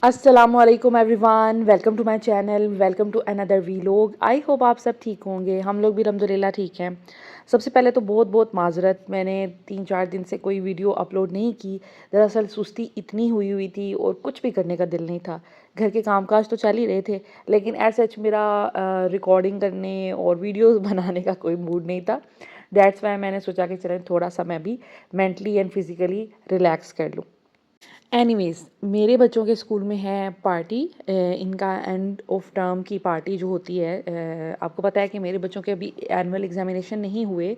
अस्सलामुअलैकुम everyone, welcome to my channel, welcome to another vlog. I hope आप सब ठीक होंगे। हम लोग भी अल्हम्दुलिल्लाह ठीक हैं। सबसे पहले तो बहुत बहुत माजरत, मैंने 3-4 दिन से कोई वीडियो अपलोड नहीं की। दरअसल सुस्ती इतनी हुई थी और कुछ भी करने का दिल नहीं था। घर के कामकाज तो चल ही रहे थे, लेकिन एज सच मेरा रिकॉर्डिंग करने और वीडियोज़ बनाने का कोई मूड नहीं था। दैट्स वाई मैंने सोचा कि चलें थोड़ा सा मैं भी मेंटली एंड फिज़िकली रिलैक्स कर लूँ। एनीवेज़, मेरे बच्चों के स्कूल में है पार्टी। इनका एंड ऑफ टर्म की पार्टी जो होती है, आपको पता है कि मेरे बच्चों के अभी एनुअल एग्जामिनेशन नहीं हुए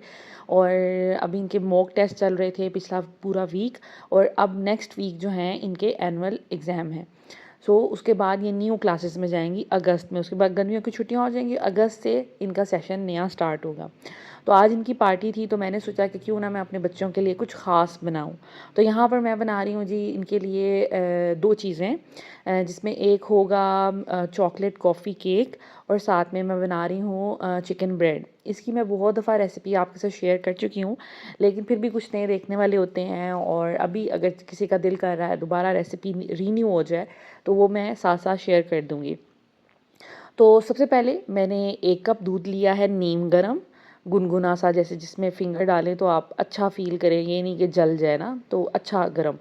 और अभी इनके मॉक टेस्ट चल रहे थे पिछला पूरा वीक, और अब नेक्स्ट वीक जो हैं इनके एनुअल एग्ज़ाम हैं। सो उसके बाद ये न्यू क्लासेस में जाएंगी अगस्त में। उसके बाद गर्मियों की छुट्टियां हो जाएंगी, अगस्त से इनका सेशन नया स्टार्ट होगा। तो आज इनकी पार्टी थी, तो मैंने सोचा कि क्यों ना मैं अपने बच्चों के लिए कुछ ख़ास बनाऊं। तो यहाँ पर मैं बना रही हूँ जी इनके लिए दो चीज़ें, जिसमें एक होगा चॉकलेट कॉफ़ी केक, और साथ में मैं बना रही हूँ चिकन ब्रेड। इसकी मैं बहुत दफ़ा रेसिपी आपके साथ शेयर कर चुकी हूँ, लेकिन फिर भी कुछ नए देखने वाले होते हैं, और अभी अगर किसी का दिल कर रहा है दोबारा रेसिपी रीन्यू हो जाए तो वो मैं साथ साथ शेयर कर दूँगी। तो सबसे पहले मैंने 1 कप दूध लिया है नीम गरम, गुनगुना सा, जैसे जिसमें फिंगर डालें तो आप अच्छा फ़ील करें, ये नहीं कि जल जाए ना, तो अच्छा गरम।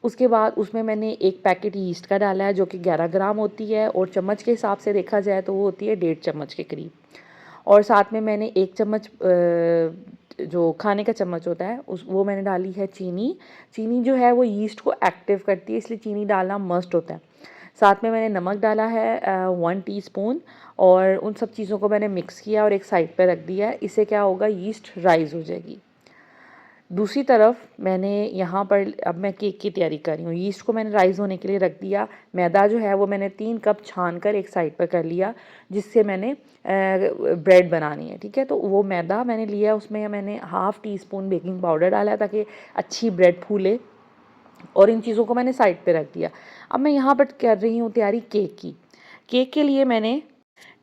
उसके बाद उसमें मैंने 1 पैकेट यीस्ट का डाला है जो कि 11 ग्राम होती है, और चम्मच के हिसाब से देखा जाए तो वो होती है 1.5 चम्मच के करीब। और साथ में मैंने 1 चम्मच जो खाने का चम्मच होता है उस वो मैंने डाली है चीनी। चीनी जो है वो यीस्ट को एक्टिव करती है, इसलिए चीनी डालना मस्ट होता है। साथ में मैंने नमक डाला है 1 टीस्पून, और उन सब चीज़ों को मैंने मिक्स किया और एक साइड पर रख दिया है। इससे क्या होगा, यीस्ट राइज़ हो जाएगी। दूसरी तरफ मैंने यहाँ पर अब मैं केक की तैयारी कर रही हूँ। यीस्ट को मैंने राइज़ होने के लिए रख दिया। मैदा जो है वो मैंने 3 कप छान कर एक साइड पर कर लिया, जिससे मैंने ब्रेड बनानी है, ठीक है। तो वो मैदा मैंने लिया, उसमें मैंने half tea spoon baking powder डाला है ताकि अच्छी ब्रेड फूले, और इन चीज़ों को मैंने साइड पे रख दिया। अब मैं यहाँ पर कर रही हूँ तैयारी केक की। केक के लिए मैंने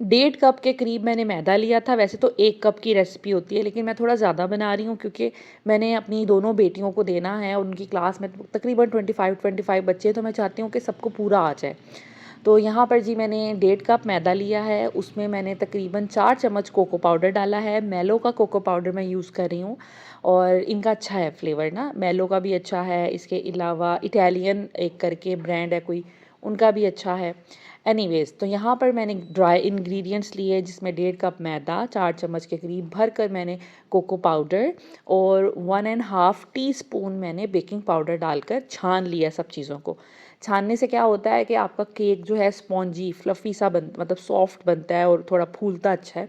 1.5 कप के करीब मैंने मैदा लिया था। वैसे तो 1 कप की रेसिपी होती है, लेकिन मैं थोड़ा ज़्यादा बना रही हूँ क्योंकि मैंने अपनी दोनों बेटियों को देना है, और उनकी क्लास में तकरीबन 25 बच्चे हैं, तो मैं चाहती हूँ कि सबको पूरा आ जाए। तो यहाँ पर जी मैंने 1.5 कप मैदा लिया है, उसमें मैंने तकरीबन 4 चम्मच कोको पाउडर डाला है। मेलो का कोको पाउडर मैं यूज़ कर रही हूँ, और इनका अच्छा है फ्लेवर ना, मेलो का भी अच्छा है। इसके अलावा इटालियन एक करके ब्रांड है कोई, उनका भी अच्छा है। एनीवेज़, तो यहाँ पर मैंने ड्राई इंग्रेडिएंट्स लिए, जिसमें 1.5 कप मैदा, 4 चम्मच के करीब भर कर मैंने कोको पाउडर, और 1.5 टीस्पून मैंने बेकिंग पाउडर डालकर छान लिया सब चीज़ों को। छानने से क्या होता है कि आपका केक जो है स्पॉन्जी फ्लफ़ी सा मतलब सॉफ्ट बनता है और थोड़ा फूलता अच्छा है।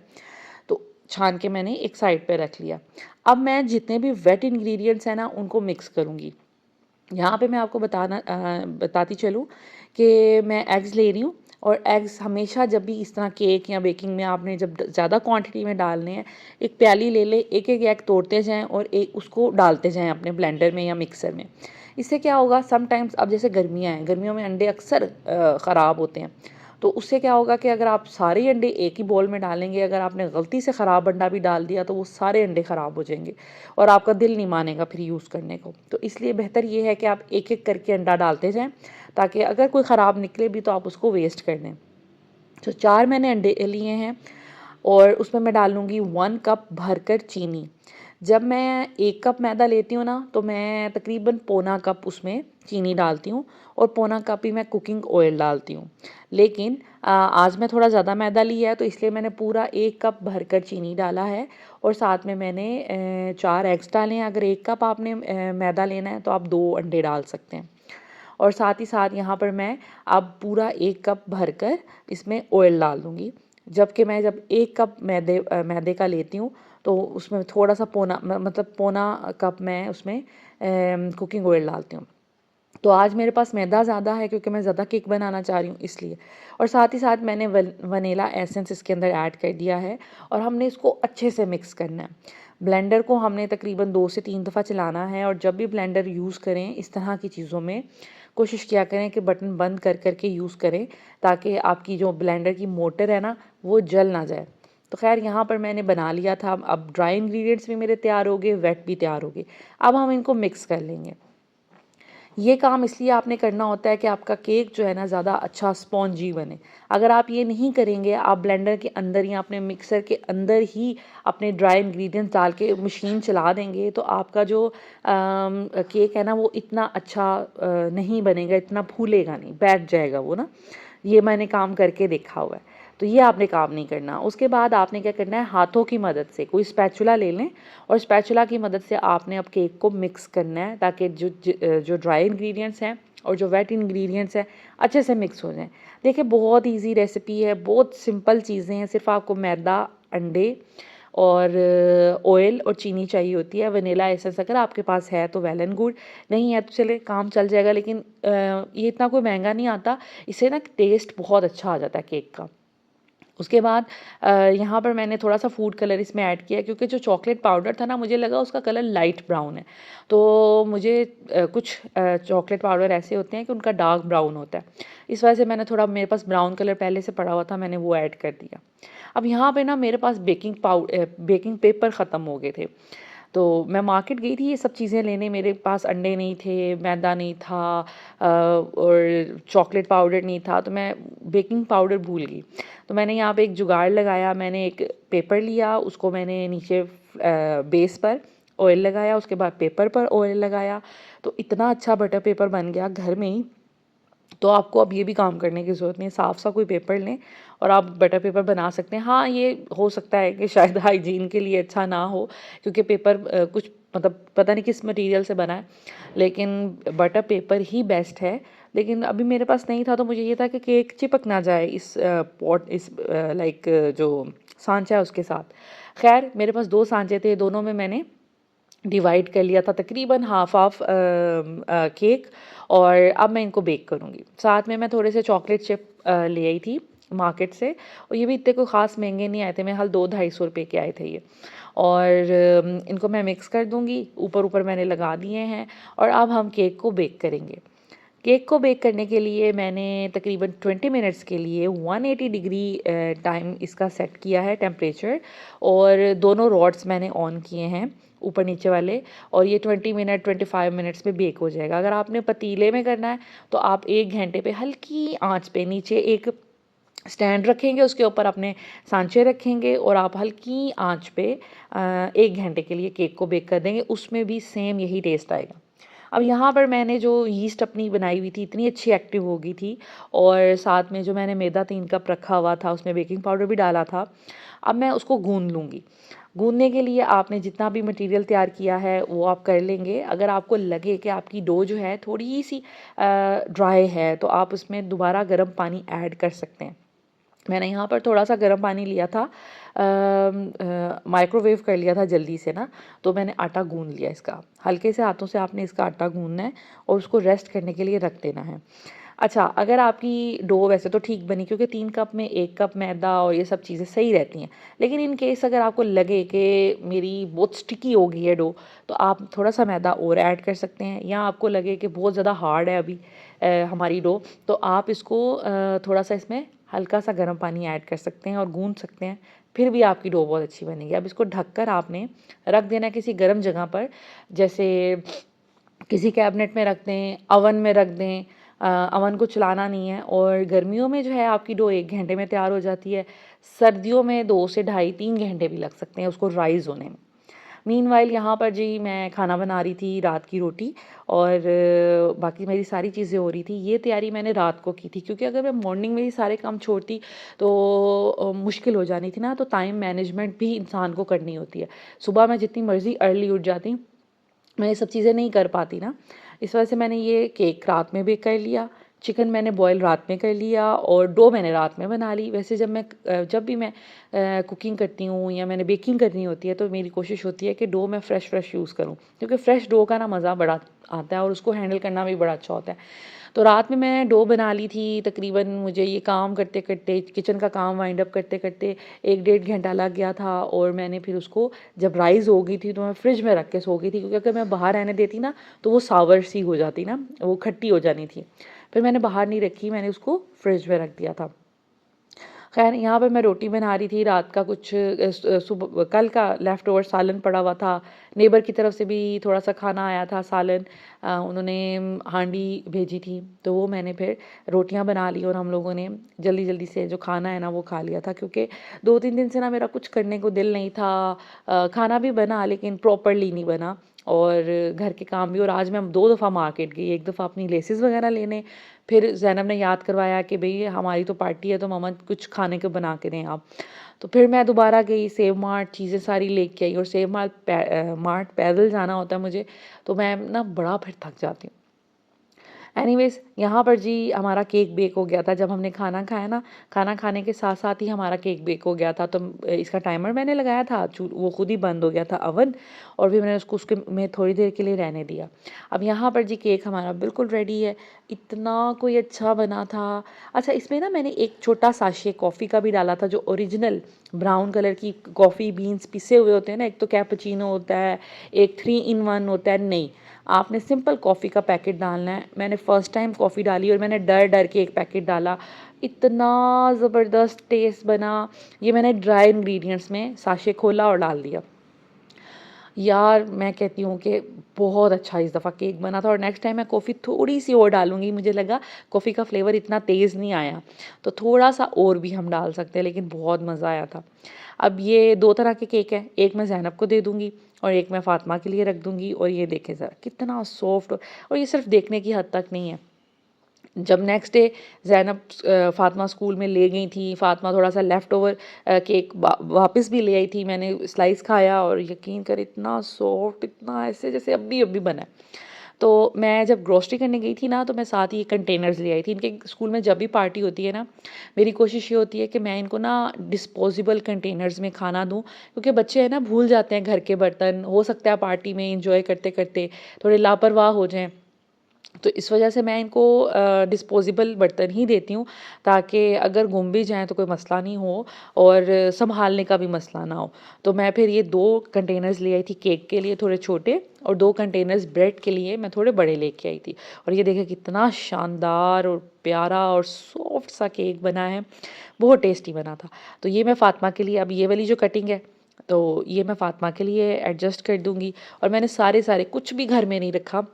तो छान के मैंने एक साइड पे रख लिया। अब मैं जितने भी वेट इंग्रेडिएंट्स हैं ना उनको मिक्स करूँगी। यहाँ पे मैं आपको बताती चलूँ कि मैं एग्स ले रही हूँ, और एग्स हमेशा जब भी इस तरह केक या बेकिंग में आपने जब ज़्यादा क्वांटिटी में डालने हैं, एक प्याली ले ले, एक एक एग तोड़ते जाएं और एक उसको डालते जाएं अपने ब्लेंडर में या मिक्सर में। इससे क्या होगा, समटाइम्स अब जैसे गर्मियाँ हैं, गर्मियों में अंडे अक्सर ख़राब होते हैं। तो उससे क्या होगा कि अगर आप सारे अंडे एक ही बॉल में डालेंगे, अगर आपने गलती से ख़राब अंडा भी डाल दिया तो वो सारे अंडे ख़राब हो जाएंगे, और आपका दिल नहीं मानेगा फिर यूज़ करने को। तो इसलिए बेहतर ये है कि आप एक एक करके अंडा डालते जाएं, ताकि अगर कोई ख़राब निकले भी तो आप उसको वेस्ट कर दें। तो 4 मैंने अंडे लिए हैं, और उसमें मैं डालूँगी 1 कप भरकर चीनी। जब मैं 1 कप मैदा लेती हूँ ना, तो मैं तकरीबन पौना कप उसमें चीनी डालती हूँ, और पौना कप ही मैं कुकिंग ऑयल डालती हूँ। लेकिन आज मैं थोड़ा ज़्यादा मैदा लिया है, तो इसलिए मैंने पूरा 1 कप भरकर चीनी डाला है, और साथ में मैंने 4 एग्स डाले हैं। अगर 1 कप आपने मैदा लेना है तो आप 2 अंडे डाल सकते हैं। और साथ ही साथ यहाँ पर मैं अब पूरा 1 कप भरकर इसमें ऑयल डाल दूँगी। जबकि मैं जब 1 कप मैदे का लेती हूँ, तो उसमें थोड़ा सा मतलब पौना कप मैं उसमें कुकिंग ऑयल डालती हूँ। तो आज मेरे पास मैदा ज़्यादा है क्योंकि मैं ज़्यादा केक बनाना चाह रही हूँ इसलिए। और साथ ही साथ मैंने वनीला एसेंस इसके अंदर ऐड कर दिया है, और हमने इसको अच्छे से मिक्स करना है। ब्लेंडर को हमने तकरीबन 2 से 3 दफ़ा चलाना है, और जब भी ब्लेंडर यूज़ करें इस तरह की चीज़ों में, कोशिश किया करें कि बटन बंद कर कर के यूज़ करें, ताकि आपकी जो ब्लेंडर की मोटर है ना वो जल ना जाए। तो खैर यहाँ पर मैंने बना लिया था। अब ड्राई इंग्रेडिएंट्स भी मेरे तैयार हो गए, वेट भी तैयार हो गए। अब हम इनको मिक्स कर लेंगे। ये काम इसलिए आपने करना होता है कि आपका केक जो है ना ज़्यादा अच्छा स्पॉन्जी बने। अगर आप ये नहीं करेंगे, आप ब्लेंडर के अंदर या अपने मिक्सर के अंदर ही अपने ड्राई इंग्रेडिएंट्स डाल के मशीन चला देंगे, तो आपका जो केक है ना वो इतना अच्छा नहीं बनेगा, इतना फूलेगा नहीं, बैठ जाएगा वो ना। ये मैंने काम करके देखा हुआ है। तो ये आपने काम नहीं करना। उसके बाद आपने क्या करना है, हाथों की मदद से कोई स्पैचुला ले लें और स्पैचुला की मदद से आपने अब केक को मिक्स करना है, ताकि जो ड्राई इंग्रेडिएंट्स हैं और जो वेट इंग्रेडिएंट्स हैं अच्छे से मिक्स हो जाएं। देखिए बहुत इजी रेसिपी है, बहुत सिंपल चीज़ें हैं। सिर्फ आपको मैदा, अंडे और ऑयल और चीनी चाहिए होती है। वनीला एसेंस अगर आपके पास है तो वेल एंड गुड, नहीं है तो चले काम चल जाएगा। लेकिन ये इतना कोई महंगा नहीं आता, इससे ना टेस्ट बहुत अच्छा आ जाता है केक का। उसके बाद यहाँ पर मैंने थोड़ा सा फूड कलर इसमें ऐड किया, क्योंकि जो चॉकलेट पाउडर था ना मुझे लगा उसका कलर लाइट ब्राउन है। तो मुझे कुछ चॉकलेट पाउडर ऐसे होते हैं कि उनका डार्क ब्राउन होता है। इस वजह से मैंने थोड़ा, मेरे पास ब्राउन कलर पहले से पड़ा हुआ था, मैंने वो ऐड कर दिया। अब यहाँ पे ना मेरे पास बेकिंग पेपर ख़त्म हो गए थे। तो मैं मार्केट गई थी ये सब चीज़ें लेने, मेरे पास अंडे नहीं थे, मैदा नहीं था और चॉकलेट पाउडर नहीं था, तो मैं बेकिंग पाउडर भूल गई। तो मैंने यहाँ पे एक जुगाड़ लगाया, मैंने एक पेपर लिया, उसको मैंने नीचे बेस पर ऑयल लगाया, उसके बाद पेपर पर ऑयल लगाया, तो इतना अच्छा बटर पेपर बन गया घर में ही। तो आपको अब ये भी काम करने की ज़रूरत नहीं है, साफ़ सा कोई पेपर लें और आप बटर पेपर बना सकते हैं। हाँ, ये हो सकता है कि शायद हाइजीन के लिए अच्छा ना हो, क्योंकि पेपर कुछ मतलब पता नहीं किस मटेरियल से बना है, लेकिन बटर पेपर ही बेस्ट है। लेकिन अभी मेरे पास नहीं था, तो मुझे ये था कि केक चिपक ना जाए इस लाइक जो सांचा है उसके साथ। खैर मेरे पास 2 सांचे थे, दोनों में मैंने डिवाइड कर लिया था तकरीबन हाफ हाफ केक, और अब मैं इनको बेक करूँगी। साथ में मैं थोड़े से चॉकलेट चिप ले आई थी मार्केट से, और ये भी इतने कोई ख़ास महंगे नहीं आए थे, मैं हाल 200-250 रुपये के आए थे ये। और इनको मैं मिक्स कर दूँगी, ऊपर ऊपर मैंने लगा दिए हैं, और अब हम केक को बेक करेंगे। केक को बेक करने के लिए मैंने तकरीबन 20 मिनट्स के लिए 180 डिग्री टाइम इसका सेट किया है टेम्परेचर, और दोनों रॉड्स मैंने ऑन किए हैं ऊपर नीचे वाले, और ये 20 मिनट 25 मिनट्स में बेक हो जाएगा। अगर आपने पतीले में करना है तो आप 1 घंटे पे हल्की आंच पे नीचे एक स्टैंड रखेंगे, उसके ऊपर अपने सांचे रखेंगे, और आप हल्की आंच पे 1 घंटे के लिए केक को बेक कर देंगे, उसमें भी सेम यही टेस्ट आएगा। अब यहाँ पर मैंने जो यीस्ट अपनी बनाई हुई थी इतनी अच्छी एक्टिव हो गई थी, और साथ में जो मैंने मैदा 3 कप रखा हुआ था उसमें बेकिंग पाउडर भी डाला था। अब मैं उसको गूंद लूँगी। गूंदने के लिए आपने जितना भी मटेरियल तैयार किया है वो आप कर लेंगे। अगर आपको लगे कि आपकी डो जो है थोड़ी सी ड्राई है, तो आप उसमें दोबारा गर्म पानी ऐड कर सकते हैं। मैंने यहाँ पर थोड़ा सा गर्म पानी लिया था, माइक्रोवेव कर लिया था जल्दी से ना, तो मैंने आटा गूंद लिया इसका। हल्के से हाथों से आपने इसका आटा गूंदना है और उसको रेस्ट करने के लिए रख देना है। अच्छा, अगर आपकी डो वैसे तो ठीक बनी, क्योंकि 3 कप में 1 कप मैदा और ये सब चीज़ें सही रहती हैं, लेकिन इन केस अगर आपको लगे कि मेरी बहुत स्टिकी हो गई है डो, तो आप थोड़ा सा मैदा और ऐड कर सकते हैं। या आपको लगे कि बहुत ज़्यादा हार्ड है अभी हमारी डो, तो आप इसको थोड़ा सा इसमें हल्का सा गर्म पानी ऐड कर सकते हैं और गूंद सकते हैं, फिर भी आपकी डो बहुत अच्छी बनेगी। अब इसको ढककर आपने रख देना है किसी गर्म जगह पर, जैसे किसी कैबिनेट में रख दें, अवन में रख दें। अवन को चलाना नहीं है, और गर्मियों में जो है आपकी डो 1 घंटे में तैयार हो जाती है। सर्दियों में 2 से ढाई 3 घंटे भी लग सकते हैं उसको राइज़ होने में। मीनवाइल यहाँ पर जी मैं खाना बना रही थी, रात की रोटी, और बाकी मेरी सारी चीज़ें हो रही थी। ये तैयारी मैंने रात को की थी, क्योंकि अगर मैं मॉर्निंग में ही सारे काम छोड़ती तो मुश्किल हो जानी थी ना, तो टाइम मैनेजमेंट भी इंसान को करनी होती है। सुबह मैं जितनी मर्ज़ी अर्ली उठ जाती, मैं ये सब चीज़ें नहीं कर पाती ना, इस वजह से मैंने ये केक रात में बेक कर लिया, चिकन मैंने बॉयल रात में कर लिया, और डो मैंने रात में बना ली। वैसे जब भी मैं कुकिंग करती हूँ या मैंने बेकिंग करनी होती है, तो मेरी कोशिश होती है कि डो मैं फ़्रेश यूज़ करूँ, क्योंकि फ़्रेश डो का ना मज़ा बड़ा आता है और उसको हैंडल करना भी बड़ा अच्छा होता है। तो रात में मैं डो बना ली थी, तकरीबन मुझे ये काम करते करते, किचन का काम वाइंड अप करते करते 1-1.5 घंटा लग गया था, और मैंने फिर उसको जब राइज़ हो गई थी तो मैं फ्रिज में रख के सो गई थी, क्योंकि अगर मैं बाहर रहने देती ना तो वो सावर सी हो जाती ना, वो खट्टी हो जानी थी। फिर मैंने बाहर नहीं रखी, मैंने उसको फ्रिज में रख दिया था। खैर यहाँ पर मैं रोटी बना रही थी, रात का कुछ सुबह कल का लेफ़्ट ओवर सालन पड़ा हुआ था। नेबर की तरफ से भी थोड़ा-सा खाना आया था सालन, उन्होंने हांडी भेजी थी, तो वो मैंने फिर रोटियाँ बना ली और हम लोगों ने जल्दी-जल्दी से जो खाना है ना वो खा लिया था, क्योंकि 2-3 दिन से ना मेरा कुछ करने को दिल नहीं था। खाना भी बना लेकिन प्रॉपरली नहीं बना, और घर के काम भी। और आज मैं 2 दफ़ा मार्केट गई, एक दफ़ा अपनी लेसेस वग़ैरह लेने, फिर ज़ैनब ने याद करवाया कि भई हमारी तो पार्टी है तो मम्मा कुछ खाने को बना के दें आप। तो फिर मैं दोबारा गई सेव मार्ट, चीज़ें सारी लेके आई, और सेव मार्ट पैदल जाना होता है मुझे, तो मैं ना बड़ा फिर थक जाती हूँ। एनीवेज़ यहाँ पर जी हमारा केक बेक हो गया था। जब हमने खाना खाया ना, खाना खाने के साथ-साथ ही हमारा केक बेक हो गया था। तो इसका टाइमर मैंने लगाया था, वो खुद ही बंद हो गया था अवन, और फिर मैंने उसको उसके में थोड़ी देर के लिए रहने दिया। अब यहाँ पर जी केक हमारा बिल्कुल रेडी है। इतना कोई अच्छा बना था। अच्छा, इसमें ना मैंने एक छोटा साशे कॉफ़ी का भी डाला था, जो ओरिजिनल ब्राउन कलर की कॉफ़ी बीन्स पिसे हुए होते हैं ना, एक तो कैपुचिनो होता है, एक 3 इन 1 होता है, नहीं, आपने सिंपल कॉफ़ी का पैकेट डालना है। मैंने फ़र्स्ट टाइम कॉफ़ी डाली और मैंने डर डर के एक पैकेट डाला, इतना ज़बरदस्त टेस्ट बना। ये मैंने ड्राई इंग्रेडिएंट्स में साशे खोला और डाल दिया। यार मैं कहती हूँ कि बहुत अच्छा इस दफ़ा केक बना था, और नेक्स्ट टाइम मैं कॉफ़ी थोड़ी-सी और डालूँगी। मुझे लगा कॉफ़ी का फ्लेवर इतना तेज़ नहीं आया, तो थोड़ा-सा और भी हम डाल सकते हैं, लेकिन बहुत मज़ा आया था। अब ये 2 तरह के केक हैं, एक मैं ज़ैनब को दे दूँगी और एक मैं फ़ातिमा के लिए रख दूँगी, और ये देखें ज़रा कितना सॉफ्ट, और ये सिर्फ़ देखने की हद तक नहीं है। जब next day Zainab Fatima school में ले गई थी, फ़ातिमा थोड़ा-सा लेफ़्ट ओवर केक वापस भी ले आई थी, मैंने स्लाइस खाया और यकीन कर इतना सॉफ्ट, इतना ऐसे जैसे अभी-अभी बना है। तो मैं जब ग्रोसरी करने गई थी ना, तो मैं साथ ही कंटेनर्स ले आई थी। इनके स्कूल में जब भी पार्टी होती है ना, मेरी कोशिश ये होती है कि मैं इनको ना डिस्पोजेबल कंटेनर्स में खाना दूँ, क्योंकि बच्चे हैं ना भूल जाते हैं घर के बर्तन, हो सकता है पार्टी में एंजॉय करते-करते थोड़े लापरवाह हो जाएँ। तो इस वजह से मैं इनको डिस्पोजेबल बर्तन ही देती हूँ, ताकि अगर गुम भी जाएँ तो कोई मसला नहीं हो, और सँभालने का भी मसला ना हो। तो मैं फिर ये 2 कंटेनर्स ले आई थी केक के लिए, थोड़े छोटे, और 2 कंटेनर्स ब्रेड के लिए मैं थोड़े बड़े लेके आई थी। और ये देखिए कितना शानदार और प्यारा और सॉफ्ट सा केक बना है, बहुत टेस्टी बना था। तो ये मैं फ़ातिमा के लिए, अब ये वाली जो कटिंग है, तो ये मैं फ़ातिमा के लिए एडजस्ट कर दूँगी। और मैंने सारे कुछ भी घर में नहीं रखा,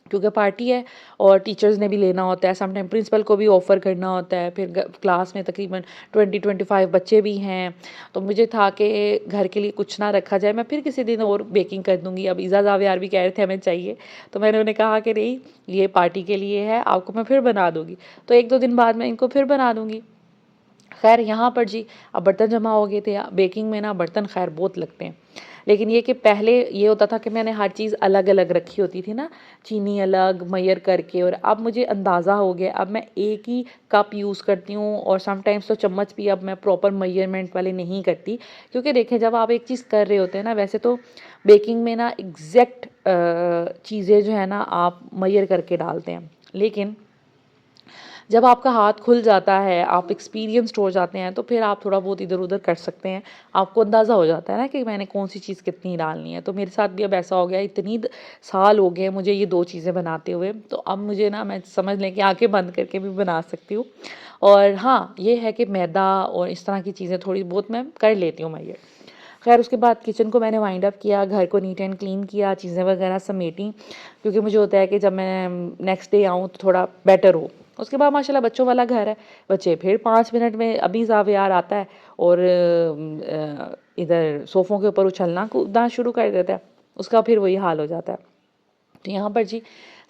क्योंकि पार्टी है और टीचर्स ने भी लेना होता है, सम टाइम प्रिंसिपल को भी ऑफ़र करना होता है, फिर क्लास में तकरीबन 20-25 बच्चे भी हैं, तो मुझे था कि घर के लिए कुछ ना रखा जाए, मैं फिर किसी दिन और बेकिंग कर दूँगी। अब ईज़ा ज़ावियार भी कह रहे थे हमें चाहिए, तो मैंने उन्हें कहा कि नहीं, ये पार्टी के लिए है, आपको मैं फिर बना दूँगी। तो 1-2 दिन बाद मैं इनको फिर बना दूँगी। खैर यहाँ पर जी अब बर्तन जमा हो गए थे। बेकिंग में ना बर्तन खैर बहुत लगते हैं, लेकिन ये कि पहले ये होता था कि मैंने हर चीज़ अलग-अलग रखी होती थी ना, चीनी अलग, मयर करके, और अब मुझे अंदाज़ा हो गया, अब मैं एक ही कप यूज़ करती हूँ, और समटाइम्स तो चम्मच भी अब मैं प्रॉपर मेजरमेंट वाले नहीं करती, क्योंकि देखें जब आप एक चीज़ कर रहे होते हैं ना, वैसे तो बेकिंग में ना एग्ज़ैक्ट चीज़ें जो है ना आप मेजर करके डालते हैं, लेकिन जब आपका हाथ खुल जाता है, आप एक्सपीरियंस्ड हो जाते हैं, तो फिर आप थोड़ा बहुत इधर-उधर कर सकते हैं। आपको अंदाज़ा हो जाता है ना कि मैंने कौन-सी चीज़ कितनी डालनी है। तो मेरे साथ भी अब ऐसा हो गया, इतनी साल हो गए मुझे ये 2 चीज़ें बनाते हुए, तो अब मुझे ना, मैं समझ लें कि आँखें बंद करके भी बना सकती हूँ। और हाँ, ये है कि मैदा और इस तरह की चीज़ें थोड़ी बहुत मैं कर लेती हूँ मैं ये। खैर उसके बाद किचन को मैंने वाइंड अप किया, घर को नीट एंड क्लीन किया, चीज़ें वगैरह समेटी, क्योंकि मुझे होता है कि जब मैं नेक्स्ट डे आऊँ तो थोड़ा बेटर हो। उसके बाद माशाल्लाह बच्चों वाला घर है, बच्चे फिर 5 मिनट में अभी ज़ावियार आता है और इधर सोफ़ों के ऊपर उछलना कूदना शुरू कर देता है, उसका फिर वही हाल हो जाता है। तो यहाँ पर जी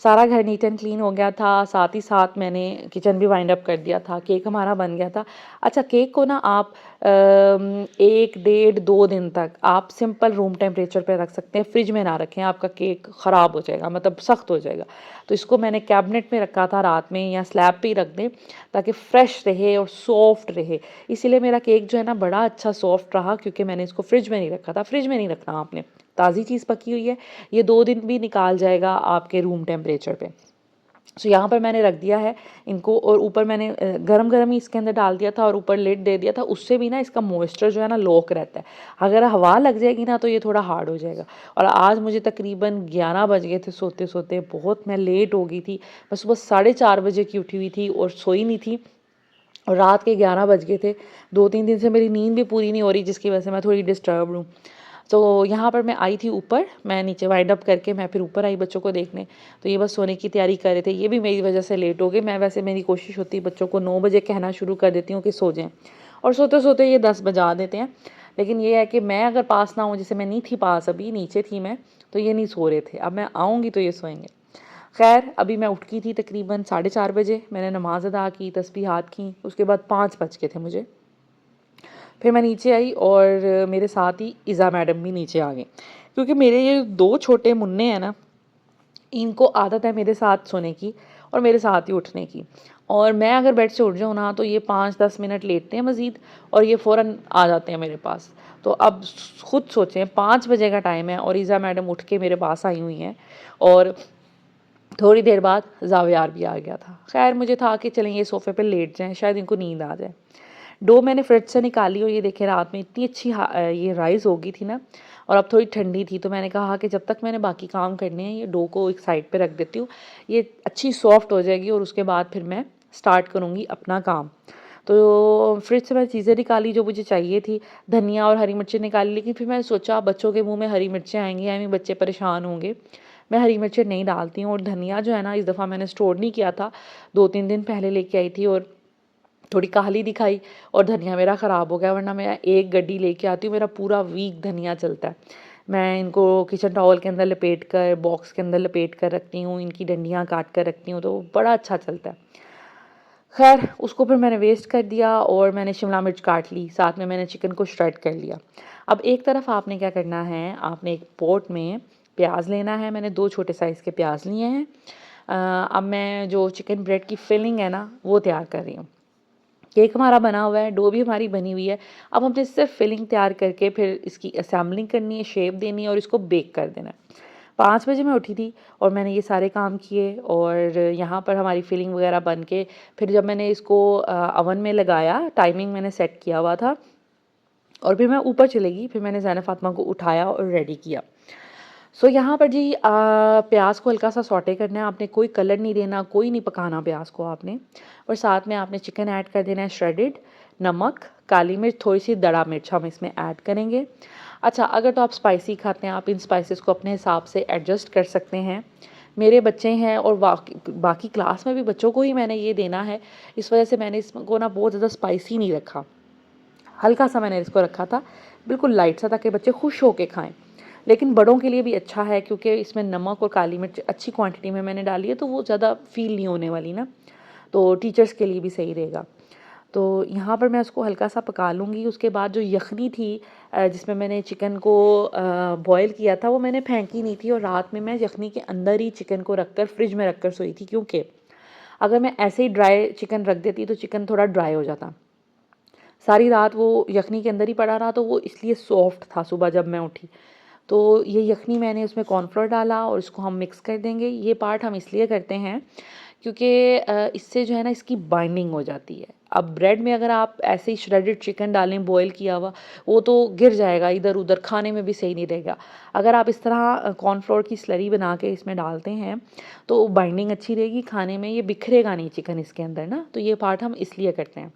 सारा घर नीट एंड क्लीन हो गया था, साथ ही साथ मैंने किचन भी वाइंड अप कर दिया था, केक हमारा बन गया था। अच्छा, केक को ना आप 1 डेढ़ 2 दिन तक आप सिंपल रूम टेम्परेचर पे रख सकते हैं, फ्रिज में ना रखें, आपका केक ख़राब हो जाएगा, मतलब सख्त हो जाएगा। तो इसको मैंने कैबिनेट में रखा था रात में, या स्लैब पे ही रख दें, ताकि फ्रेश रहे और सॉफ्ट रहे। इसीलिए मेरा केक जो है ना बड़ा अच्छा सॉफ्ट रहा, क्योंकि मैंने इसको फ्रिज में नहीं रखा था। फ्रिज में नहीं रखना आपने, ताज़ी चीज़ पकी हुई है, ये 2 दिन भी निकाल जाएगा आपके रूम टेम्परेचर पे। सो यहाँ पर मैंने रख दिया है इनको, और ऊपर मैंने गरम-गरम ही इसके अंदर डाल दिया था और ऊपर लिड दे दिया था, उससे भी ना इसका मॉइस्चर जो है ना लॉक रहता है। अगर हवा लग जाएगी ना तो ये थोड़ा हार्ड हो जाएगा। और आज मुझे तकरीबन 11 बज गए थे सोते-सोते, बहुत मैं लेट हो गई थी। मैं सुबह 4:30 बजे की उठी हुई थी और सोई नहीं थी। और रात के 11 बज गए थे। 2-3 दिन से मेरी नींद भी पूरी नहीं हो रही, जिसकी वजह से मैं थोड़ी डिस्टर्ब्ड हूँ। तो यहाँ पर मैं आई थी ऊपर, मैं नीचे वाइंड अप करके मैं फिर ऊपर आई बच्चों को देखने। तो ये बस सोने की तैयारी कर रहे थे, ये भी मेरी वजह से लेट हो गए। मैं वैसे मेरी कोशिश होती है बच्चों को 9 बजे कहना शुरू कर देती हूँ कि सो जाएँ, और सोते-सोते ये 10 बजा देते हैं। लेकिन ये है कि मैं अगर पास ना हूँ, जैसे मैं नहीं थी पास, अभी नीचे थी मैं, तो ये नहीं सो रहे थे। अब मैं आऊँगी तो ये सोएँगे। खैर अभी मैं उठ की थी तकरीबन 4:30 बजे, मैंने नमाज़ अदा की, तस्बीहात की, उसके बाद 5 बज गए थे मुझे। फिर मैं नीचे आई और मेरे साथ ही इज़ा मैडम भी नीचे आ गई, क्योंकि मेरे ये 2 छोटे मुन्ने हैं ना, इनको आदत है मेरे साथ सोने की और मेरे साथ ही उठने की। और मैं अगर बेड से उठ जाऊँ ना, तो ये 5-10 मिनट लेटते हैं मज़ीद और ये फ़ौरन आ जाते हैं मेरे पास। तो अब खुद सोचें, 5 बजे का टाइम है और इज़ा मैडम उठ के मेरे पास आई हुई हैं, और थोड़ी देर बाद ज़ावियार भी आ गया था। खैर मुझे था कि चलें ये सोफ़े पे लेट जाएँ, शायद इनको नींद आ जाए। डो मैंने फ्रिज से निकाली और ये देखें रात में इतनी अच्छी ये राइज़ हो गई थी ना, और अब थोड़ी ठंडी थी, तो मैंने कहा कि जब तक मैंने बाकी काम करने हैं, ये डो को एक साइड पे रख देती हूँ, ये अच्छी सॉफ्ट हो जाएगी और उसके बाद फिर मैं स्टार्ट करूँगी अपना काम। तो फ्रिज से मैं चीज़ें निकाली जो मुझे चाहिए थी, धनिया और हरी मिर्चें निकाली, लेकिन फिर मैंने सोचा बच्चों के मुँह में हरी मिर्चें आएँगी, यानी बच्चे परेशान होंगे। मैं हरी मिर्चें नहीं डालती हूँ, और धनिया जो है ना, इस दफ़ा मैंने स्टोर नहीं किया था, 2-3 दिन पहले लेके आई थी, और थोड़ी काली दिखाई और धनिया मेरा ख़राब हो गया, वरना मैं एक गड्डी लेके आती हूँ, मेरा पूरा वीक धनिया चलता है। मैं इनको किचन टॉवल के अंदर लपेट कर, बॉक्स के अंदर लपेट कर रखती हूँ, इनकी डंडियाँ काट कर रखती हूँ, तो बड़ा अच्छा चलता है। खैर उसको फिर मैंने वेस्ट कर दिया और मैंने शिमला मिर्च काट ली, साथ में मैंने चिकन को श्रेड कर लिया। अब एक तरफ आपने क्या करना है, आपने एक पॉट में प्याज लेना है, मैंने 2 छोटे साइज़ के प्याज लिए हैं। अब मैं जो चिकन ब्रेड की फिलिंग है ना, वो तैयार कर रही हूँ। केक हमारा बना हुआ है, डो भी हमारी बनी हुई है। अब हमने सिर्फ फिलिंग तैयार करके फिर इसकी असेंबलिंग करनी है, शेप देनी है और इसको बेक कर देना है। 5 बजे मैं उठी थी और मैंने ये सारे काम किए, और यहाँ पर हमारी फिलिंग वगैरह बन के फिर जब मैंने इसको ओवन में लगाया, टाइमिंग मैंने सेट किया हुआ था, और फिर मैं ऊपर चली गई। फिर मैंने ज़ैनब फ़ातिमा को उठाया और रेडी किया। सो यहाँ पर जी प्याज को हल्का सा सौटे करना है, आपने कोई कलर नहीं देना, कोई नहीं पकाना प्याज को आपने, और साथ में आपने चिकन ऐड कर देना है श्रेडेड, नमक, काली मिर्च, थोड़ी सी दड़ा मिर्च हम इसमें ऐड करेंगे। अच्छा, अगर तो आप स्पाइसी खाते हैं, आप इन स्पाइसेस को अपने हिसाब से एडजस्ट कर सकते हैं। मेरे बच्चे हैं और बाकी क्लास में भी बच्चों को ही मैंने ये देना है, इस वजह से मैंने इसको ना बहुत ज़्यादा स्पाइसी नहीं रखा, हल्का सा मैंने इसको रखा था, बिल्कुल लाइट सा, ताकि बच्चे खुश होके खाएं। लेकिन बड़ों के लिए भी अच्छा है, क्योंकि इसमें नमक और काली मिर्च अच्छी क्वांटिटी में मैंने डाली है, तो वो ज़्यादा फ़ील नहीं होने वाली ना, तो टीचर्स के लिए भी सही रहेगा। तो यहाँ पर मैं उसको हल्का सा पका लूँगी। उसके बाद जो यखनी थी जिसमें मैंने चिकन को बॉयल किया था, वो मैंने फेंकी नहीं थी, और रात में मैं यखनी के अंदर ही चिकन को रख कर फ्रिज में रख कर सोई थी, क्योंकि अगर मैं ऐसे ही ड्राई चिकन रख देती तो चिकन थोड़ा ड्राई हो जाता। सारी रात वो यखनी के अंदर ही पड़ा रहा, तो वो इसलिए सॉफ्ट था सुबह जब मैं उठी। तो ये यखनी मैंने उसमें कॉर्नफ्लोर डाला और इसको हम मिक्स कर देंगे। ये पार्ट हम इसलिए करते हैं क्योंकि इससे जो है ना, इसकी बाइंडिंग हो जाती है। अब ब्रेड में अगर आप ऐसे ही श्रेडेड चिकन डालें बॉयल किया हुआ, वो तो गिर जाएगा इधर उधर, खाने में भी सही नहीं रहेगा। अगर आप इस तरह कॉर्नफ्लोर की स्लरी बना के इसमें डालते हैं, तो बाइंडिंग अच्छी रहेगी, खाने में ये बिखरेगा नहीं चिकन इसके अंदर ना। तो ये पार्ट हम इसलिए करते हैं।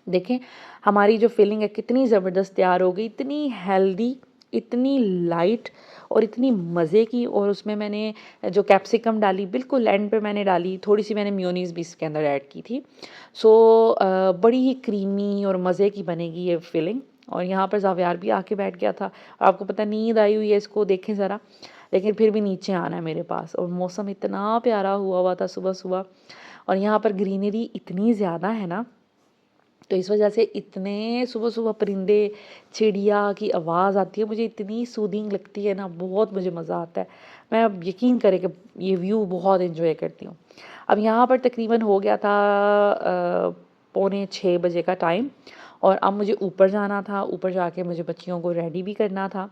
देखें हमारी जो फिलिंग है कितनी ज़बरदस्त तैयार हो गई, इतनी हेल्दी, इतनी लाइट और इतनी मज़े की। और उसमें मैंने जो कैप्सिकम डाली, बिल्कुल एंड पे मैंने डाली, थोड़ी सी मैंने मेयोनीज़ भी इसके अंदर ऐड की थी। सो बड़ी ही क्रीमी और मज़े की बनेगी ये फिलिंग। और यहाँ पर ज़ावियार भी आके बैठ गया था, आपको पता नींद आई हुई है इसको, देखें ज़रा, लेकिन फिर भी नीचे आना है मेरे पास। और मौसम इतना प्यारा हुआ हुआ था सुबह सुबह, और यहाँ पर ग्रीनरी इतनी ज़्यादा है ना, तो इस वजह से इतने सुबह सुबह परिंदे, चिड़िया की आवाज़ आती है, मुझे इतनी सूदिंग लगती है ना, बहुत मुझे मज़ा आता है। मैं अब यकीन करें कि ये व्यू बहुत एंजॉय करती हूँ। अब यहाँ पर तकरीबन हो गया था पौने 6 बजे का टाइम, और अब मुझे ऊपर जाना था। ऊपर जाके मुझे बच्चियों को रेडी भी करना था,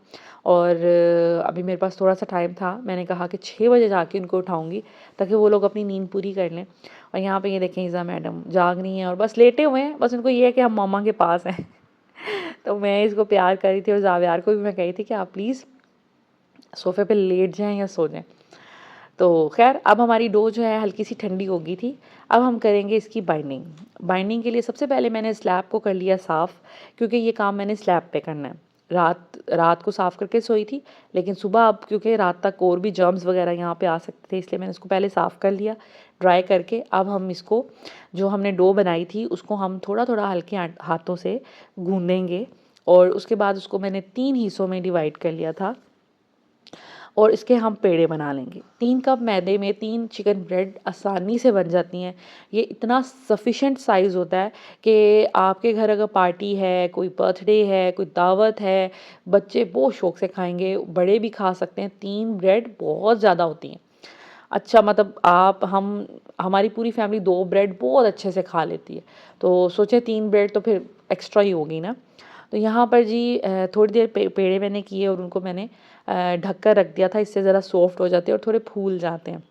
और अभी मेरे पास थोड़ा सा टाइम था। मैंने कहा कि 6 बजे जाके उनको उठाऊँगी, ताकि वो लोग अपनी नींद पूरी कर लें। और यहाँ पे ये देखें इज़ा मैडम जाग रही हैं और बस लेटे हुए हैं, बस उनको ये है कि हम मम्मा के पास हैं। तो मैं इसको प्यार कर रही थी, और ज़ावियार को भी मैं कही थी कि आप प्लीज़ सोफ़े पे लेट जाएँ या सो जाएँ। तो खैर अब हमारी डो जो है हल्की सी ठंडी हो गई थी। अब हम करेंगे इसकी बाइंडिंग। बाइंडिंग के लिए सबसे पहले मैंने स्लैब को कर लिया साफ़, क्योंकि ये काम मैंने स्लैब पे करना है। रात रात को साफ़ करके सोई थी, लेकिन सुबह अब क्योंकि रात तक और भी जर्म्स वगैरह यहाँ पे आ सकते थे, इसलिए मैंने इसको पहले साफ़ कर लिया ड्राई करके। अब हम इसको, जो हमने डो बनाई थी उसको हम थोड़ा थोड़ा हल्के हाथों से गूँधेंगे, और उसके बाद उसको मैंने 3 हिस्सों में डिवाइड कर लिया था, और इसके हम पेड़े बना लेंगे। 3 कप मैदे में 3 चिकन ब्रेड आसानी से बन जाती हैं। ये इतना सफिशेंट साइज़ होता है कि आपके घर अगर पार्टी है, कोई बर्थडे है, कोई दावत है, बच्चे बहुत शौक़ से खाएँगे, बड़े भी खा सकते हैं। 3 ब्रेड बहुत ज़्यादा होती हैं। अच्छा, मतलब हमारी पूरी फैमिली 2 ब्रेड बहुत अच्छे से खा लेती है। तो सोचे 3 ब्रेड तो फिर एक्स्ट्रा ही होगी ना। तो यहाँ पर जी थोड़ी देर पेड़े मैंने किए और उनको मैंने ढक कर रख दिया था। इससे ज़रा सॉफ्ट हो जाते हैं और थोड़े फूल जाते हैं,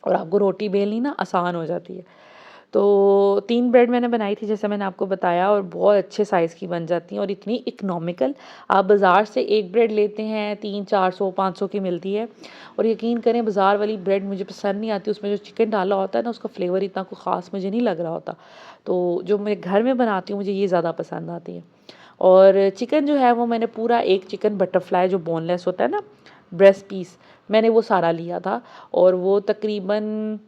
और आपको रोटी बेलनी ना आसान हो जाती है। तो 3 ब्रेड मैंने बनाई थी जैसे मैंने आपको बताया, और बहुत अच्छे साइज़ की बन जाती हैं और इतनी इकोनॉमिकल। आप बाज़ार से एक ब्रेड लेते हैं 300-400-500 की मिलती है, और यकीन करें बाज़ार वाली ब्रेड मुझे पसंद नहीं आती। उसमें जो चिकन डाला होता है ना, उसका फ्लेवर इतना कोई ख़ास मुझे नहीं लग रहा होता। तो जो मैं घर में बनाती हूँ मुझे ये ज़्यादा पसंद आती है। और चिकन जो है वो मैंने पूरा एक चिकन बटरफ्लाई जो बोनलेस होता है ना, ब्रेस्ट पीस, मैंने वो सारा लिया था, और वो तकरीबन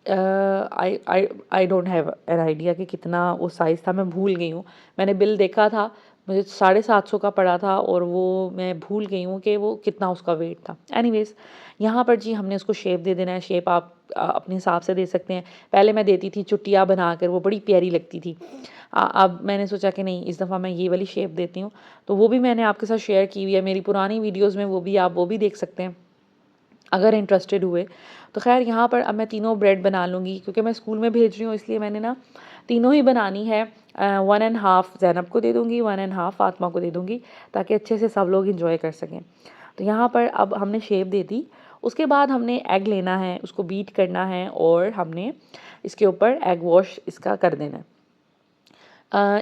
I don't have an idea कि कितना वो साइज़ था, मैं भूल गई हूँ। मैंने बिल देखा था, मुझे 750 का पड़ा था, और वो मैं भूल गई हूँ कि वो कितना उसका वेट था। एनीवेज़, यहाँ पर जी हमने उसको शेप दे देना है। शेप आप अपने हिसाब से दे सकते हैं। पहले मैं देती थी चुटिया बनाकर, वो बड़ी प्यारी लगती थी। अब मैंने सोचा कि नहीं, इस दफ़ा मैं ये वाली शेप देती हूँ। तो वो भी मैंने आपके साथ शेयर की हुई है मेरी पुरानी वीडियोज़ में, आप वो भी देख सकते हैं अगर इंटरेस्टेड हुए। तो ख़ैर यहाँ पर अब मैं तीनों ब्रेड बना लूँगी, क्योंकि मैं स्कूल में भेज रही हूँ, इसलिए मैंने ना तीनों ही बनानी है। 1 एंड हाफ़ ज़ैनब को दे दूँगी, 1 एंड हाफ़ फ़ातिमा को दे दूँगी, ताकि अच्छे से सब लोग एंजॉय कर सकें। तो यहाँ पर अब हमने शेप दे दी। उसके बाद हमने एग लेना है, उसको बीट करना है, और हमने इसके ऊपर एग वॉश इसका कर देना है।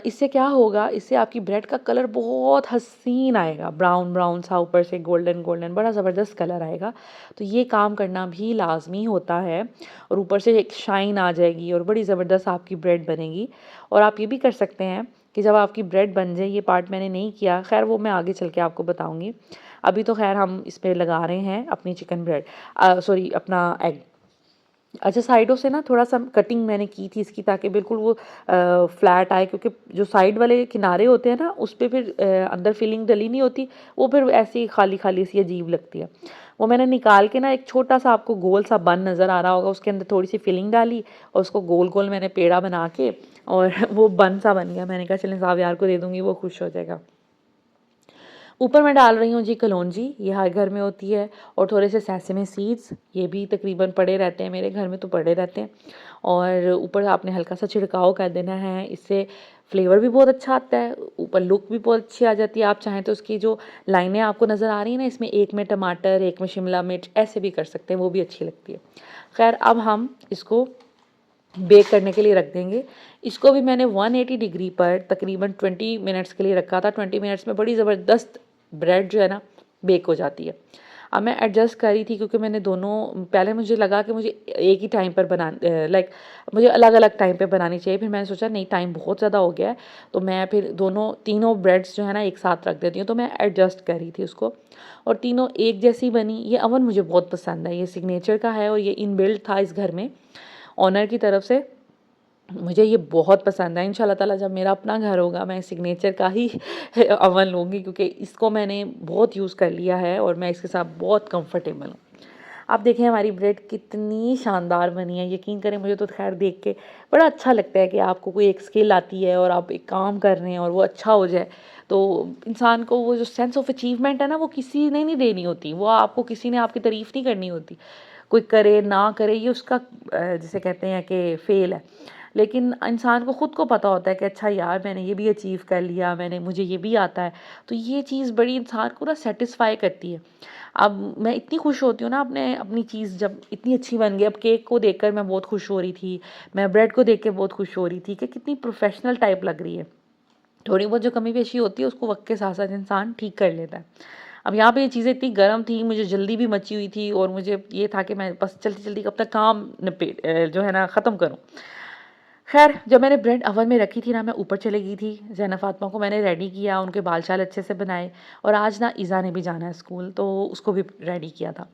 इससे क्या होगा, इससे आपकी ब्रेड का कलर बहुत हसीन आएगा, ब्राउन ब्राउन सा, ऊपर से गोल्डन गोल्डन, बड़ा ज़बरदस्त कलर आएगा। तो ये काम करना भी लाजमी होता है, और ऊपर से एक शाइन आ जाएगी और बड़ी ज़बरदस्त आपकी ब्रेड बनेगी। और आप ये भी कर सकते हैं कि जब आपकी ब्रेड बन जाए, ये पार्ट मैंने नहीं किया, खैर वो मैं आगे चल के आपको बताऊँगी। अभी तो खैर हम इस पर लगा रहे हैं अपनी चिकन ब्रेड, सॉरी अपना एग। अच्छा, साइडों से ना थोड़ा सा कटिंग मैंने की थी इसकी, ताकि बिल्कुल वो फ्लैट आए, क्योंकि जो साइड वाले किनारे होते हैं ना, उस पे फिर अंदर फिलिंग डली नहीं होती, वो फिर ऐसे ही खाली खाली सी अजीब लगती है। वो मैंने निकाल के ना एक छोटा सा, आपको गोल सा बन नज़र आ रहा होगा, उसके अंदर थोड़ी सी फिलिंग डाली, और उसको गोल गोल मैंने पेड़ा बना के, और वो बन सा बन गया। मैंने कहा चलें साहब यार को दे दूँगी, वो खुश हो जाएगा। ऊपर मैं डाल रही हूँ जी कलौंजी, ये हर घर में होती है, और थोड़े से सेसमे सीड्स, ये भी तकरीबन पड़े रहते हैं, मेरे घर में तो पड़े रहते हैं। और ऊपर आपने हल्का सा छिड़काव कर देना है, इससे फ्लेवर भी बहुत अच्छा आता है, ऊपर लुक भी बहुत अच्छी आ जाती है। आप चाहें तो उसकी जो लाइनें आपको नज़र आ रही हैं ना, इसमें एक में टमाटर, एक में शिमला मिर्च, ऐसे भी कर सकते हैं, वो भी अच्छी लगती है। खैर अब हम इसको बेक करने के लिए रख देंगे। इसको भी मैंने 180 डिग्री पर तकरीबन 20 मिनट्स के लिए रखा था। 20 मिनट्स में बड़ी ज़बरदस्त ब्रेड जो है ना बेक हो जाती है। अब मैं एडजस्ट कर रही थी, क्योंकि मैंने दोनों, पहले मुझे लगा कि मुझे एक ही टाइम पर मुझे अलग अलग टाइम पे बनानी चाहिए। फिर मैंने सोचा नहीं, टाइम बहुत ज़्यादा हो गया है, तो मैं फिर तीनों ब्रेड्स जो है ना एक साथ रख देती हूँ। तो मैं एडजस्ट कर रही थी उसको, और तीनों एक जैसी बनी। ये अवन मुझे बहुत पसंद है, ये सिग्नेचर का है, और ये इनबिल्ट था इस घर में ऑनर की तरफ से। मुझे ये बहुत पसंद है। इंशाल्लाह ताला जब मेरा अपना घर होगा, मैं सिग्नेचर का ही अवन लूँगी, क्योंकि इसको मैंने बहुत यूज़ कर लिया है और मैं इसके साथ बहुत कंफर्टेबल हूँ। आप देखें हमारी ब्रेड कितनी शानदार बनी है। यकीन करें, मुझे तो खैर देख के बड़ा अच्छा लगता है कि आपको कोई एक स्किल आती है और आप एक काम कर रहे हैं और वो अच्छा हो जाए, तो इंसान को वो जो सेंस ऑफ अचीवमेंट है ना, वो किसी ने नहीं देनी होती, वो आपको किसी ने आपकी तारीफ़ नहीं करनी होती। कोई करे ना करे, ये उसका जिसे कहते हैं कि फ़ेल है। लेकिन इंसान को ख़ुद को पता होता है कि अच्छा यार, मैंने ये भी अचीव कर लिया, मुझे ये भी आता है। तो ये चीज़ बड़ी इंसान को ना सेटिस्फाई करती है। अब मैं इतनी खुश होती हूँ ना अपनी चीज़ जब इतनी अच्छी बन गई। अब केक को देखकर मैं बहुत खुश हो रही थी, मैं ब्रेड को देख के बहुत खुश हो रही थी कि कितनी प्रोफेशनल टाइप लग रही है। थोड़ी बहुत जो कमी पेशी होती है उसको वक्त के साथ साथ इंसान ठीक कर लेता है। अब यहाँ पे ये चीज़ें इतनी गर्म थी, मुझे जल्दी भी मची हुई थी और मुझे ये था कि मैं बस जल्दी-जल्दी अपना काम जो है ना ख़त्म करूँ। ख़ैर जब मैंने ब्रेड ओवन में रखी थी ना, मैं ऊपर चली गई थी, ज़ैनब फ़ातिमा को मैंने रेडी किया, उनके बाल-शाल अच्छे से बनाए और आज ना इज़ा ने भी जाना है स्कूल, तो उसको भी रेडी किया था।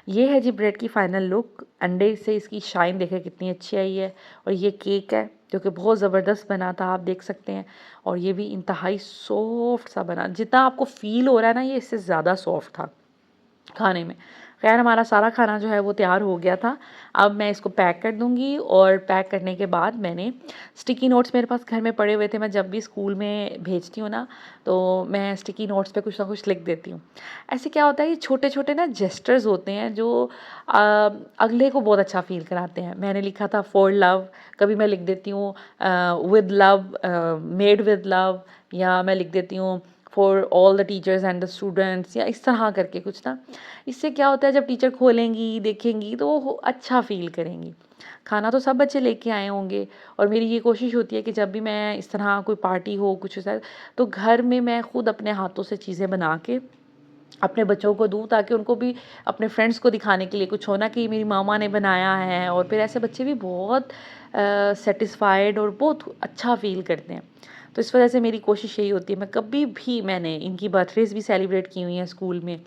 ये है जी ब्रेड की फ़ाइनल लुक। अंडे से इसकी शाइन देखें कितनी अच्छी आई है और ये केक है जो कि बहुत ज़बरदस्त बना था, आप देख सकते हैं। और ये भी इंतहाई सॉफ्ट सा बना, जितना आपको फ़ील हो रहा है ना, ये इससे ज़्यादा सॉफ्ट था खाने में। ख़ैर हमारा सारा खाना जो है वो तैयार हो गया था। अब मैं इसको पैक कर दूँगी और पैक करने के बाद मैंने स्टिकी नोट्स मेरे पास घर में पड़े हुए थे। मैं जब भी स्कूल में भेजती हूँ ना, तो मैं स्टिकी नोट्स पे कुछ ना कुछ लिख देती हूँ। ऐसे क्या होता है, ये छोटे-छोटे ना जेस्चर्स होते हैं जो अगले को बहुत अच्छा फ़ील कराते हैं। मैंने लिखा था फॉर लव, कभी मैं लिख देती हूँ with love, made with love, या मैं लिख देती हूँ for all the teachers and the students, या इस तरह करके कुछ ना। इससे क्या होता है, जब टीचर खोलेंगी देखेंगी तो वो अच्छा फ़ील करेंगी। खाना तो सब बच्चे लेके आए होंगे और मेरी ये कोशिश होती है कि जब भी मैं इस तरह कोई पार्टी हो कुछ ऐसा, तो घर में मैं खुद अपने हाथों से चीज़ें बना के अपने बच्चों को दूँ, ताकि उनको भी अपने फ्रेंड्स को दिखाने के लिए कुछ हो ना कि मेरी मामा ने बनाया है। और फिर ऐसे बच्चे भी बहुत सेटिस्फाइड और बहुत अच्छा फ़ील करते हैं। तो इस वजह से मेरी कोशिश यही होती है, मैं कभी भी, मैंने इनकी बर्थडेज़ भी सेलिब्रेट की हुई हैं स्कूल में,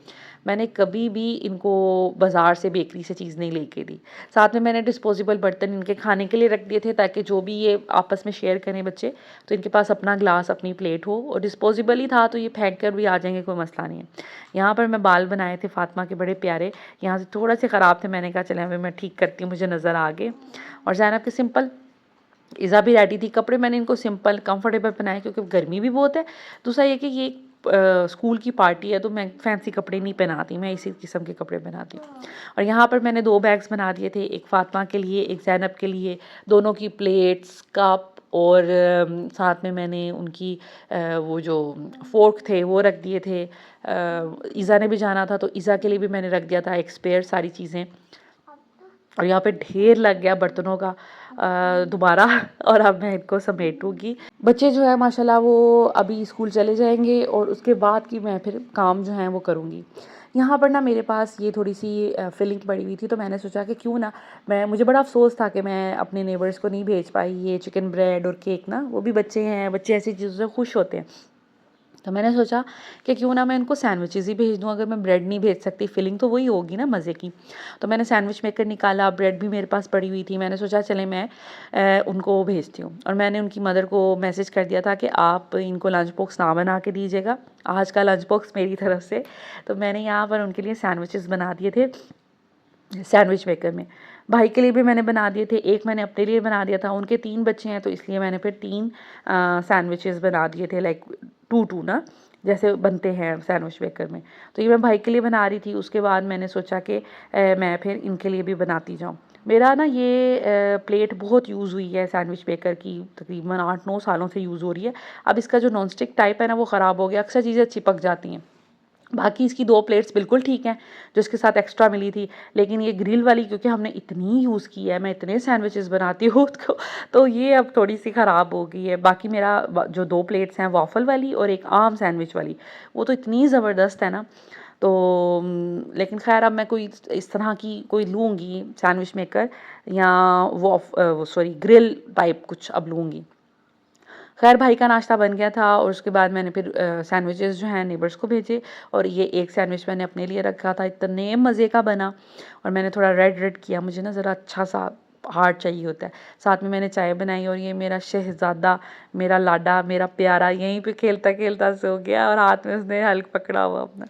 मैंने कभी भी इनको बाज़ार से बेकरी से चीज़ नहीं लेके दी। साथ में मैंने डिस्पोजेबल बर्तन इनके खाने के लिए रख दिए थे, ताकि जो भी ये आपस में शेयर करें बच्चे, तो इनके पास अपना ग्लास अपनी प्लेट हो। और डिस्पोजेबल ही था तो ये फेंक कर भी आ जाएंगे, कोई मसला नहीं है। यहाँ पर मैं बाल बनाए थे फ़ातिमा के बड़े प्यारे, यहाँ से थोड़ा से ख़राब थे, मैंने कहा चले अभी मैं ठीक करती हूँ, मुझे नज़र आ गए। और ज़ैनब के सिंपल, इज़ा भी रेडी थी। कपड़े मैंने इनको सिंपल कंफर्टेबल बनाए क्योंकि गर्मी भी बहुत है। दूसरा ये कि ये स्कूल की पार्टी है तो मैं फैंसी कपड़े नहीं पहनाती, मैं इसी किस्म के कपड़े पहनाती हूँ। और यहाँ पर मैंने 2 बैग्स बना दिए थे, एक फ़ातिमा के लिए, एक ज़ैनब के लिए। दोनों की प्लेट्स, कप और साथ में मैंने उनकी वो जो फ़ोर्क थे वो रख दिए थे। इज़ा ने भी जाना था तो इज़ा के लिए भी मैंने रख दिया था एक स्पेयर सारी चीज़ें। और यहाँ पे ढेर लग गया बर्तनों का दोबारा और अब मैं इनको समेटूँगी। बच्चे जो है माशाल्लाह वो अभी स्कूल चले जाएंगे और उसके बाद की मैं फिर काम जो है वो करूँगी। यहाँ पर ना मेरे पास ये थोड़ी सी फिलिंग पड़ी हुई थी, तो मैंने सोचा कि क्यों ना मुझे बड़ा अफसोस था कि मैं अपने नेबर्स को नहीं भेज पाई ये चिकन ब्रेड और केक ना। वो भी बच्चे हैं, बच्चे ऐसी चीज़ों से खुश होते हैं। तो मैंने सोचा कि क्यों ना मैं इनको सैंडविचेस ही भेज दूँ, अगर मैं ब्रेड नहीं भेज सकती, फिलिंग तो वही होगी ना मज़े की। तो मैंने सैंडविच मेकर निकाला, ब्रेड भी मेरे पास पड़ी हुई थी, मैंने सोचा चले मैं उनको भेजती हूँ। और मैंने उनकी मदर को मैसेज कर दिया था कि आप इनको लंच बॉक्स ना बना के दीजिएगा, आज का लंच बॉक्स मेरी तरफ से। तो मैंने यहाँ पर उनके लिए सैंडविचेस बना दिए थे सैंडविच मेकर में। भाई के लिए भी मैंने बना दिए थे, एक मैंने अपने लिए बना दिया था। उनके 3 बच्चे हैं तो इसलिए मैंने फिर 3 सैंडविचेस बना दिए थे, लाइक 2-2 ना, जैसे बनते हैं सैंडविच मेकर में। तो ये मैं भाई के लिए बना रही थी, उसके बाद मैंने सोचा कि मैं फिर इनके लिए भी बनाती जाऊँ। मेरा ना ये प्लेट बहुत यूज़ हुई है सैंडविच मेकर की, तकरीबन 8-9 सालों से यूज़ हो रही है। अब इसका जो नॉन स्टिक टाइप है ना वो ख़राब हो गया, अक्सर चीज़ें चिपक जाती हैं। बाकी इसकी 2 प्लेट्स बिल्कुल ठीक हैं जो इसके साथ एक्स्ट्रा मिली थी, लेकिन ये ग्रिल वाली क्योंकि हमने इतनी यूज़ की है, मैं इतने सैंडविचेस बनाती हूँ तो ये अब थोड़ी सी ख़राब हो गई है। बाकी मेरा जो 2 प्लेट्स हैं वाफ़ल वाली और एक आम सैंडविच वाली, वो तो इतनी ज़बरदस्त है ना। तो लेकिन ख़ैर अब मैं कोई इस तरह की कोई लूँगी सैंडविच मेकर, या सॉरी ग्रिल टाइप कुछ अब लूँगी। खैर भाई का नाश्ता बन गया था और उसके बाद मैंने फिर सैंडविचेस जो हैं नेबर्स को भेजे, और ये एक सैंडविच मैंने अपने लिए रखा था, इतने मज़े का बना। और मैंने थोड़ा रेड रेड किया, मुझे ना ज़रा अच्छा सा हार्ड चाहिए होता है। साथ में मैंने चाय बनाई और ये मेरा शहज़ादा, मेरा लाडा, मेरा प्यारा यहीं पे खेलता खेलता सो गया और हाथ में उसने हल्क पकड़ा हुआ अपना।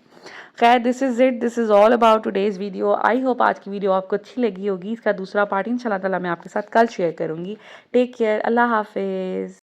खैर this is it, this is all about today's video. I hope आज की वीडियो आपको अच्छी लगी होगी। इसका दूसरा पार्ट इंशाल्लाह ताला मैं आपके साथ कल शेयर करूँगी। टेक केयर, अल्लाह हाफिज़।